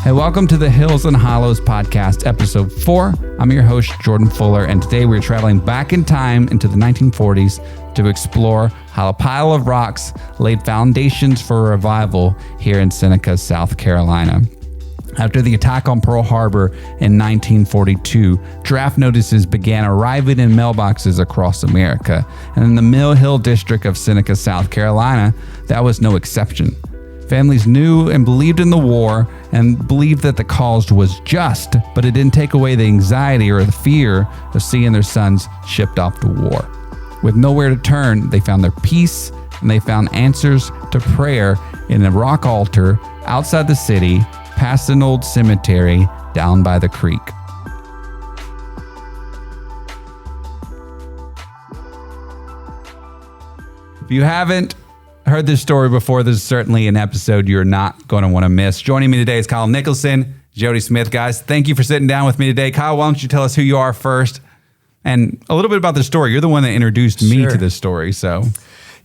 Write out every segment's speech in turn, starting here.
Hey, welcome to the Hills and Hollows podcast, episode 4. I'm your host, Jordan Fuller, and today we're traveling back in time into the 1940s to explore how a pile of rocks laid foundations for a revival here in Seneca, South Carolina. After the attack on Pearl Harbor in 1942, draft notices began arriving in mailboxes across America, and in the Mill Hill district of Seneca, South Carolina, that was no exception. Families knew and believed in the war and believed that the cause was just, but it didn't take away the anxiety or the fear of seeing their sons shipped off to war. With nowhere to turn, they found their peace and they found answers to prayer in a rock altar outside the city, past an old cemetery down by the creek. If you haven't heard this story before, this is certainly an episode you're not going to want to miss. Joining me today is Kyle Nicholson, Jody Smith. Guys, thank you for sitting down with me today. Kyle, why don't you tell us who you are first and a little bit about the story. You're the one that introduced me to this story, so...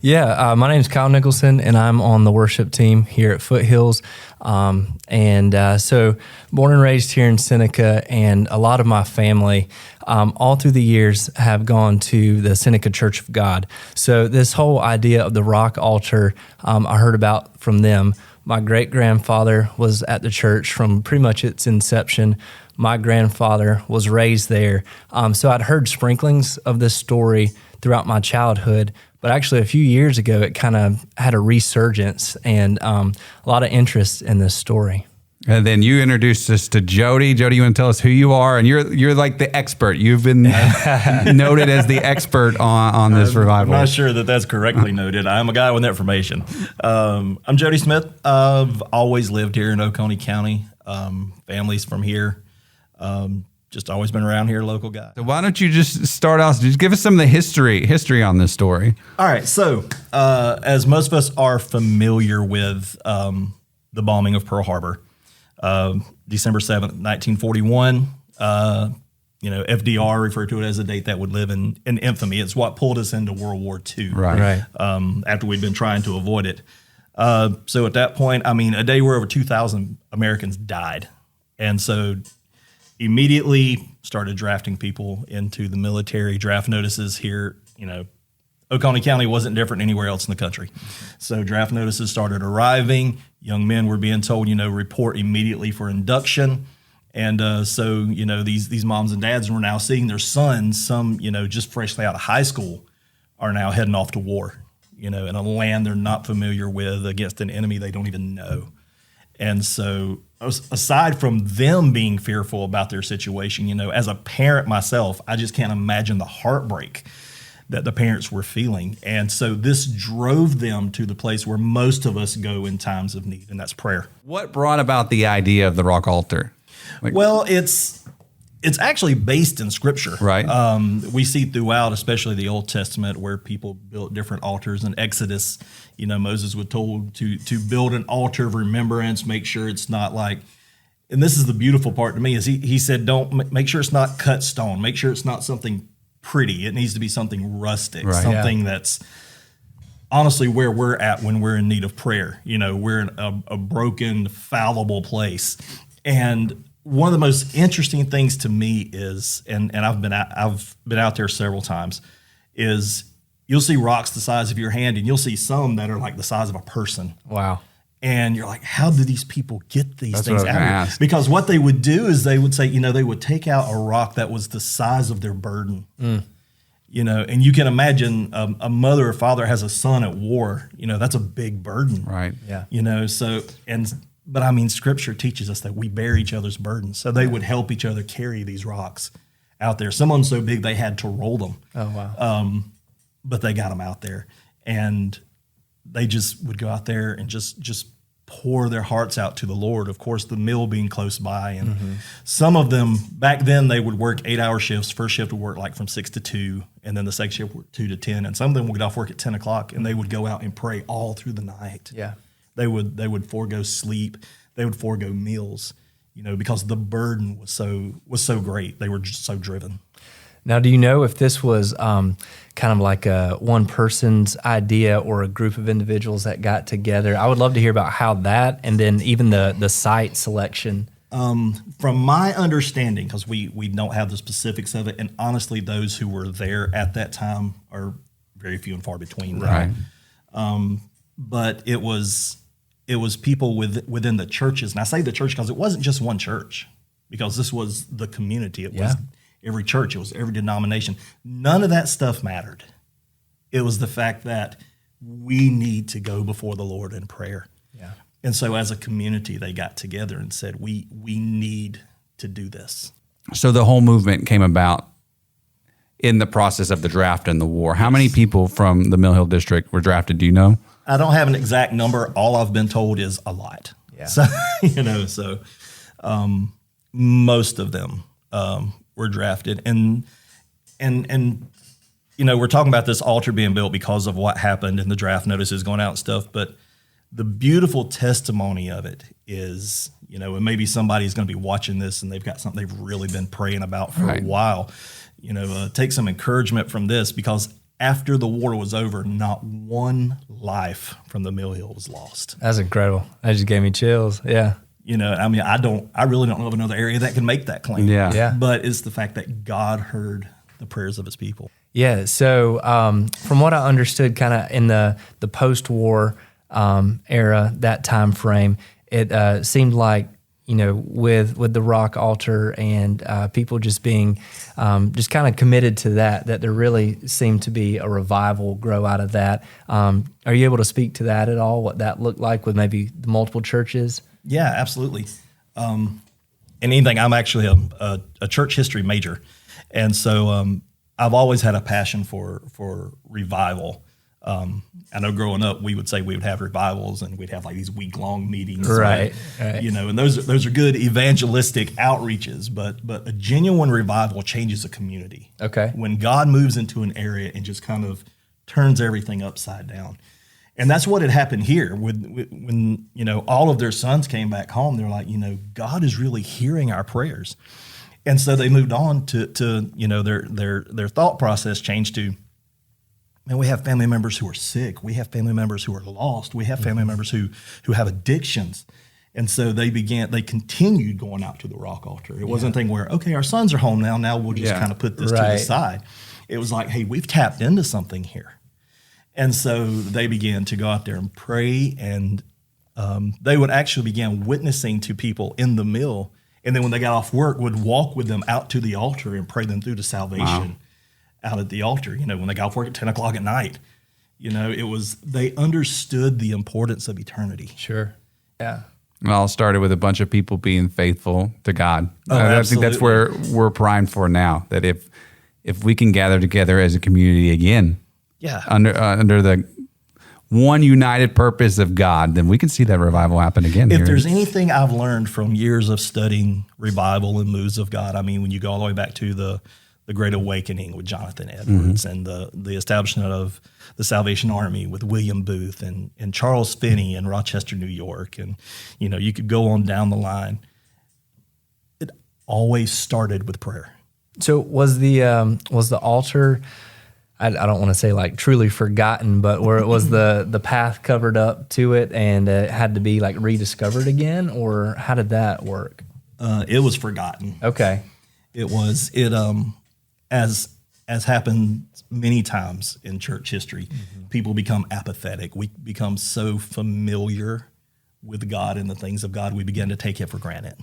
Yeah, my name is Kyle Nicholson, and I'm on the worship team here at Foothills. So born and raised here in Seneca, and a lot of my family, all through the years, have gone to the Seneca Church of God. So this whole idea of the rock altar, I heard about from them. My great-grandfather was at the church from pretty much its inception. My grandfather was raised there. So I'd heard sprinklings of this story throughout my childhood. But actually, a few years ago, it kind of had a resurgence and a lot of interest in this story. And then you introduced us to Jody. Jody, you want to tell us who you are? And you're like the expert. You've been noted as the expert on this revival. I'm not sure that that's correctly noted. I'm a guy with information. I'm Jody Smith. I've always lived here in Oconee County. Family's from here. Just always been around here, local guy. So why don't you just start off, just give us some of the history on this story. All right, so as most of us are familiar with the bombing of Pearl Harbor, December 7th, 1941, FDR referred to it as a date that would live in infamy. It's what pulled us into World War II, right. After we'd been trying to avoid it. So at that point, a day where over 2,000 Americans died. And so immediately started drafting people into the military. Draft notices here, Oconee County wasn't different anywhere else in the country. So draft notices started arriving. Young men were being told, report immediately for induction. And so these moms and dads were now seeing their sons, some, just freshly out of high school, are now heading off to war, in a land they're not familiar with against an enemy they don't even know. And so aside from them being fearful about their situation, as a parent myself, I just can't imagine the heartbreak that the parents were feeling. And so this drove them to the place where most of us go in times of need, and that's prayer. What brought about the idea of the rock altar? Well, it's actually based in Scripture. Right. We see throughout, especially the Old Testament, where people built different altars. In Exodus, Moses was told to build an altar of remembrance, make sure it's not like, and this is the beautiful part to me, is he said, don't make sure it's not cut stone. Make sure it's not something pretty. It needs to be something rustic, something that's honestly where we're at when we're in need of prayer. We're in a broken, fallible place. And one of the most interesting things to me is, and I've been out there several times, is you'll see rocks the size of your hand, and you'll see some that are like the size of a person. Wow. And you're like, how do these people get these things out of here? Because what they would do is they would say, they would take out a rock that was the size of their burden. And you can imagine a mother or father has a son at war. That's a big burden. Right. Yeah. But Scripture teaches us that we bear each other's burdens. So they would help each other carry these rocks out there. Some of them so big they had to roll them. Oh, wow. But they got them out there. And they just would go out there and just pour their hearts out to the Lord. Of course, the mill being close by. And some of them, back then, they would work 8-hour shifts. First shift would work like from 6 to 2, and then the second shift would work 2 to 10. And some of them would get off work at 10 o'clock, and they would go out and pray all through the night. Yeah. They would forego sleep. They would forego meals, because the burden was so great. They were just so driven. Now, do you know if this was kind of like a one person's idea or a group of individuals that got together? I would love to hear about how that, and then even the site selection. From my understanding, because we don't have the specifics of it, and honestly, those who were there at that time are very few and far between. Right. But it was people within the churches, and I say the church because it wasn't just one church, because this was the community. It was every church. It was every denomination. None of that stuff mattered. It was the fact that we need to go before the Lord in prayer. Yeah. And so as a community, they got together and said, we need to do this. So the whole movement came about in the process of the draft and the war. How many people from the Mill Hill district were drafted? Do you know? I don't have an exact number. All I've been told is a lot. Yeah. So, most of them were drafted. And we're talking about this altar being built because of what happened and the draft notices going out and stuff. But the beautiful testimony of it is, and maybe somebody's going to be watching this and they've got something they've really been praying about for a while. Take some encouragement from this, because after the war was over, not one life from the Mill Hill was lost. That's incredible. That just gave me chills. Yeah. I really don't know of another area that can make that claim. Yeah. But it's the fact that God heard the prayers of his people. Yeah. So from what I understood, kind of in the post-war era, that time frame, it seemed like, with the rock altar and people just being just kind of committed to that there really seemed to be a revival grow out of that. Are you able to speak to that at all, what that looked like with maybe the multiple churches? Yeah, absolutely. And anything, I'm actually a church history major. And so I've always had a passion for revival. I know growing up, we would say we would have revivals and we'd have like these week-long meetings, right? And those are good evangelistic outreaches, but a genuine revival changes a community. Okay. When God moves into an area and just kind of turns everything upside down. And that's what had happened here when all of their sons came back home. They're like, God is really hearing our prayers. And so they moved on to their thought process changed to, man, we have family members who are sick. We have family members who are lost. We have family members who have addictions. And so they continued going out to the rock altar. It wasn't a thing where, okay, our sons are home now. Now we'll just kind of put this to the side. It was like, hey, we've tapped into something here. And so they began to go out there and pray, and they would actually begin witnessing to people in the mill. And then when they got off work, would walk with them out to the altar and pray them through to salvation out at the altar. When they got off work at 10 o'clock at night, they understood the importance of eternity. Sure. Yeah. Well, it started with a bunch of people being faithful to God. Oh, I think that's where we're primed for now, that if we can gather together as a community again, under the one united purpose of God, then we can see that revival happen again. If there's anything I've learned from years of studying revival and moves of God, when you go all the way back to the Great Awakening with Jonathan Edwards and the establishment of the Salvation Army with William Booth and Charles Finney in Rochester, New York, and you could go on down the line. It always started with prayer. So was the altar, I don't want to say like truly forgotten, but where it was the path covered up to it and it had to be like rediscovered again, or how did that work? It was forgotten. Okay. As happened many times in church history, people become apathetic. We become so familiar with God and the things of God, we begin to take it for granted.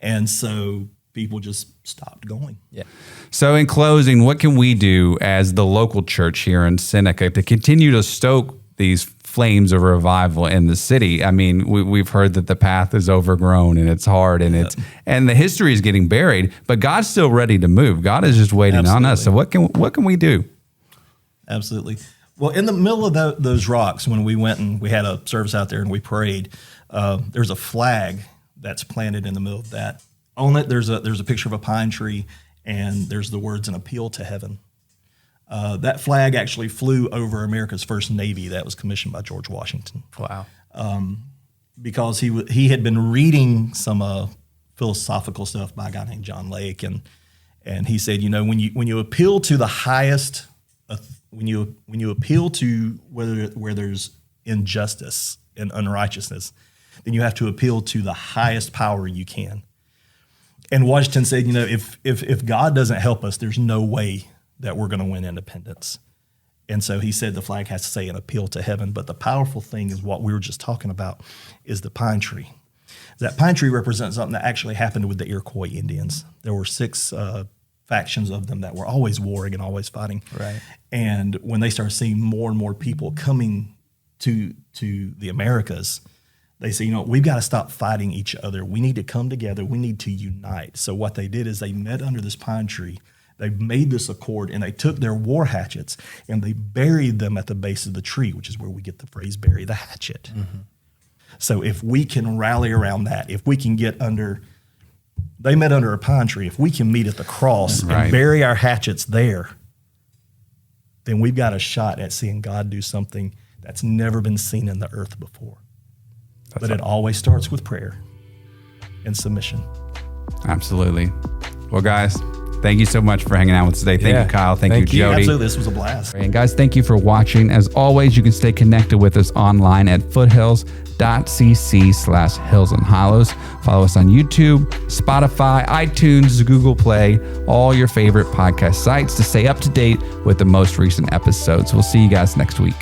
And so people just stopped going. Yeah. So in closing, what can we do as the local church here in Seneca to continue to stoke these flames of revival in the city? We've heard that the path is overgrown and it's hard and and the history is getting buried, but God's still ready to move. God is just waiting on us. So what can we do? Absolutely. Well, in the middle of those rocks, when we went and we had a service out there and we prayed, there's a flag that's planted in the middle of that. On it, there's a picture of a pine tree, and there's the words, "An appeal to heaven." That flag actually flew over America's first Navy that was commissioned by George Washington. Wow. Because he had been reading some philosophical stuff by a guy named John Lake, and And he said, when you appeal to the highest, when you appeal to where there's injustice and unrighteousness, then you have to appeal to the highest power you can. And Washington said, if God doesn't help us, there's no way that we're going to win independence. And so he said the flag has to say an appeal to heaven. But the powerful thing is what we were just talking about is the pine tree. That pine tree represents something that actually happened with the Iroquois Indians. There were 6 factions of them that were always warring and always fighting. Right. And when they started seeing more and more people coming to the Americas, they say, we've got to stop fighting each other. We need to come together. We need to unite. So what they did is they met under this pine tree. They made this accord, and they took their war hatchets and they buried them at the base of the tree, which is where we get the phrase "bury the hatchet." Mm-hmm. So if we can rally around that, if we can get under, they met under a pine tree. If we can meet at the cross and bury our hatchets there, then we've got a shot at seeing God do something that's never been seen in the earth before. But it always starts with prayer and submission. Absolutely. Well, guys, thank you so much for hanging out with us today. Thank you, Kyle. Thank you, Jody. Absolutely. This was a blast. And guys, thank you for watching. As always, you can stay connected with us online at foothills.cc/Hills and Hollows. Follow us on YouTube, Spotify, iTunes, Google Play, all your favorite podcast sites to stay up to date with the most recent episodes. We'll see you guys next week.